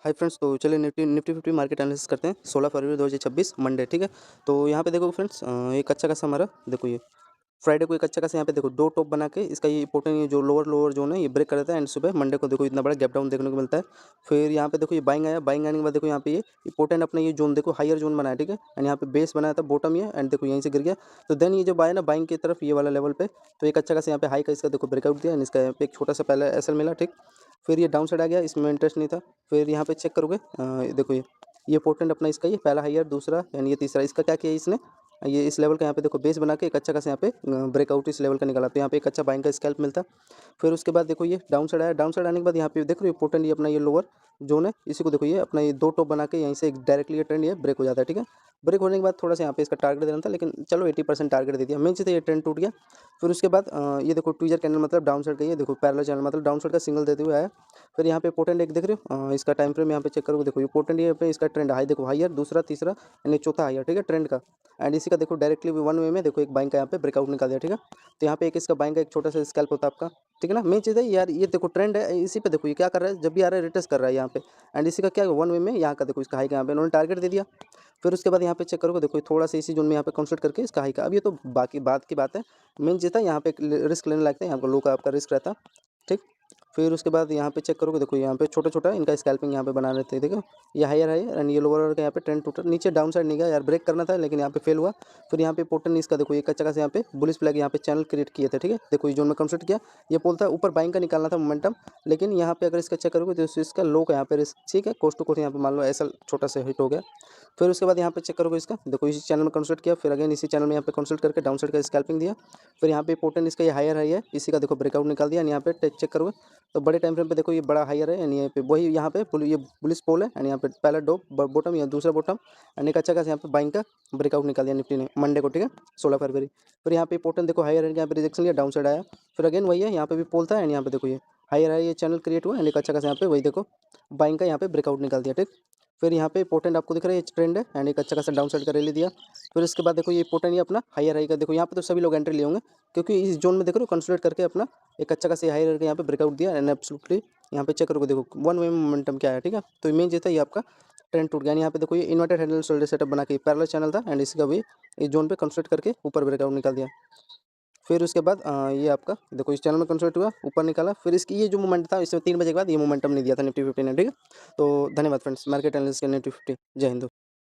Hi friends, तो चलिए Nifty Nifty 50 market analysis करते हैं 16 फरवरी 2026 मंडे। ठीक है, तो यहाँ पे देखो फ्रेंड्स, एक अच्छा खासा हमारा देखो ये फ्राइडे को एक अच्छा खासा यहाँ पे देखो दो टॉप बना के इसका ये इंपॉर्टेंट ये जो लोअर जोन है ये ब्रेक कर देता है एंड सुबह मंडे को देखो इतना बड़ा गैप डाउन देखने को मिलता है। फिर यहाँ पे देखो ये बाइंग आया, बाइंग आने के बाद देखो यहाँ पे ये इंपॉर्टेंट अपना ये जोन देखो हायर जोन बनाया। ठीक है, एंड यहाँ पे बेस बनाया था बॉटम ये एंड देखो यहीं से गिर गया। तो देन ये जो बाय ना बाइंग की तरफ ये वाला लेवल पे तो एक अच्छा खासा यहाँ पे हाई का इसका देखो ब्रेकआउट दिया एंड इसका यहाँ पे एक छोटा सा पहले एसएल मिला। ठीक, फिर ये डाउन साइड आ गया, इसमें इंटरेस्ट नहीं था। फिर यहाँ पे चेक करोगे देखो ये पोर्टेंट अपना इसका ये पहला हायर, दूसरा यानी ये तीसरा, इसका क्या किया इसने ये इस लेवल का यहाँ पे देखो बेस बना के एक अच्छा खासा यहाँ पे ब्रेकआउट इस लेवल का निकाला। तो यहाँ पे एक अच्छा बाइंग का स्कैल्प मिलता। फिर उसके बाद देखो ये डाउन साइड आया, डाउन साइड आने के बाद यहाँ पे देखो ये पोर्टेंट ये अपना ये लोअर जोन है, इसी को देखो ये अपना ये दो टॉप बना के यहीं से डायरेक्टली ये ट्रेंड ये ब्रेक हो जाता है। ठीक है, ब्रेक होने के बाद थोड़ा सा यहाँ पे इसका टारगेट देना था, लेकिन चलो 80% टारगेट दे दिया। मेन चीज़ ये ट्रेंड टूट गया। फिर उसके बाद ये देखो ट्विजर कैंडल मतलब डाउन साइड का, ये देखो पैरेलल चैनल मतलब डाउन साइड का सिंगल देते हुए आया। फिर यहाँ पे पोर्टेंट एक देख रहे हो इसका टाइम फ्रेम यहाँ पे चेक करोगे, देखो ये पोर्टेंट ये पे इसका ट्रेंड हाई देखो हायर, दूसरा तीसरा यानी चौथा हायर। ठीक है, ट्रेंड का एंड इसी का देखो डायरेक्टली वन वे में देखो एक बाइंग का यहाँ पे ब्रेकआउट निकाल दिया। ठीक है, तो यहाँ पे एक इसका बाइंग का एक छोटा सा स्कैल्प होता है आपका। ठीक है ना, मेन चीज़ है यार ये देखो ट्रेंड है, इसी पे देखो ये क्या कर रहा है, जब भी आ रहा है रिटेस्ट कर रहा है यहाँ पे एंड इसी का क्या वन वे में यहाँ का देखो इसका हाई का यहाँ पे उन्होंने टारगेट दे दिया। फिर उसके बाद यहाँ पे चेक करोगे देखो थोड़ा सा इसी जोन में यहाँ पे कंसल्ट करके इसका हाई का, अब ये तो बाकी बात की बात है। मेन चीज़ था यहाँ पे रिस्क लेने लगता है, यहाँ पर लो का आपका रिस्क रहता। ठीक, फिर उसके बाद यहाँ पे चेक करोगे देखो यहाँ पे छोटा-छोटा इनका स्कैल्पिंग यहाँ पे बना रहे थे। देखो ये हायर है एंड ये लोअर का यहाँ पे ट्रेंड टूटा, नीचे डाउन साइड नहीं गया यार, ब्रेक करना था लेकिन यहाँ पे फेल हुआ। फिर यहाँ पे पोर्टन इसका देखो एक अच्छा खासा यहाँ पे बुलिश फ्लैग यहाँ पे चैनल क्रिएट किए थे। ठीक है, देखो ये जोन में कंसल्ट किया, ये पोल था ऊपर बाइंग का निकालना था मोमेंटम, लेकिन यहाँ पे अगर इसका चेक करोगे तो इसका लो का यहाँ पे रिस्क। ठीक है, कोस्ट टू कोस्ट यहाँ पे मान लो ऐसा छोटा सा हिट हो गया। फिर उसके बाद यहाँ पे चेक करोगे इसका देखो इसी चैनल में कंसल्ट किया, फिर अगेन इसी चैनल में यहाँ पे कंसल्ट करके डाउन साइड का स्कैल्पिंग दिया। फिर यहाँ पे पोर्टन इसका ये हायर है, इसी का देखो ब्रेकआउट निकाल दिया एंड यहाँ पे चेक करोगे तो बड़े टाइम फ्रेम पे देखो ये बड़ा हायर है यानी यहाँ पे वही यहाँ पे ये बुलिश पोल है एंड यहाँ पे पहला डो बॉटम या दूसरा बॉटम एंड एक अच्छा खासा यहाँ पे बाइंग का ब्रेकआउट निकाल दिया निफ्टी ने मंडे को। ठीक है, 16 फरवरी। फिर यहाँ पे पोर्टन देखो हायर है, यहाँ पे रिजेक्शन लिया, डाउन साइड आया। फिर अगेन वही है, यहाँ पे भी पोल था एंड यहाँ पे देखो ये हायर है, ये चैनल क्रिएट हुआ एंड एक अच्छा खासा यहाँ पे वही देखो बाइंग का यहाँ पे ब्रेकआउट निकाल दिया। ठीक, फिर यहाँ पे पोर्टेंट आपको दिख रहा है ये ट्रेंड है एंड एक अच्छा खासा डाउन साइड का रैली दिया। फिर इसके बाद देखो ये पोर्टेंट ये अपना हायर हाई का देखो यहाँ पे तो सभी लोग एंट्री लिए होंगे, क्योंकि इस जोन में देखो कंसोलिडेट करके अपना एक अच्छा खासा हायर का यहाँ पे ब्रेकआउट दिया एंड एब्सोल्युटली यहाँ पे चेक करोगे देखो वन वे मोमेंटम क्या है। ठीक है, तो मेन चीज़ था ये आपका ट्रेंड टूट गया। यहाँ पे देखो ये इन्वर्टेड हैंडल शोल्डर सेटअप बना के पैरेलल चैनल था एंड इसका भी इस जोन पे कंसोलिडेट करके ऊपर ब्रेकआउट निकाल दिया। फिर उसके बाद ये आपका देखो इस चैनल में कंसोलिडेट हुआ, ऊपर निकाला। फिर इसकी ये जो मोमेंट था इसमें 3 बजे के बाद ये मोमेंटम नहीं दिया था निफ्टी 50 ने। ठीक है, तो धन्यवाद फ्रेंड्स, मार्केट एनालिसिस के निफ्टी 50। जय हिंद।